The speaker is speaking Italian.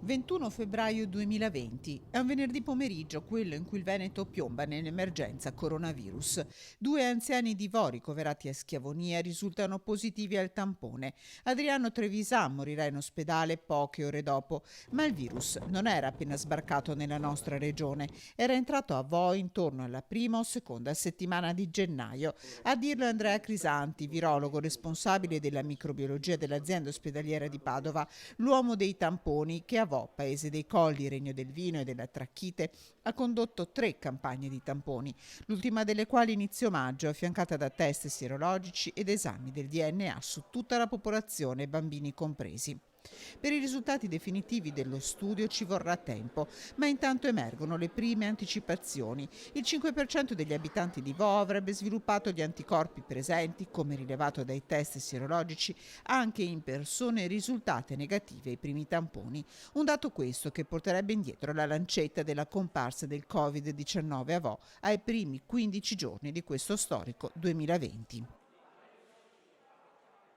21 febbraio 2020 è un venerdì pomeriggio, quello in cui il Veneto piomba nell'emergenza coronavirus. Due anziani divori ricoverati a Schiavonia risultano positivi al tampone. Adriano Trevisan morirà in ospedale poche ore dopo, ma il virus non era appena sbarcato nella nostra regione, era entrato a Voi intorno alla prima o seconda settimana di gennaio. A dirlo è Andrea Crisanti, virologo responsabile della microbiologia dell'azienda ospedaliera di Padova, l'uomo dei tamponi che a Vo, paese dei colli, regno del vino e della trachite, ha condotto 3 campagne di tamponi, l'ultima delle quali inizio maggio, affiancata da test sierologici ed esami del DNA su tutta la popolazione, bambini compresi. Per i risultati definitivi dello studio ci vorrà tempo, ma intanto emergono le prime anticipazioni. Il 5% degli abitanti di Vo avrebbe sviluppato gli anticorpi presenti, come rilevato dai test sierologici, anche in persone risultate negative ai primi tamponi. Un dato questo che porterebbe indietro la lancetta della comparsa del Covid-19 a Vo ai primi 15 giorni di questo storico 2020.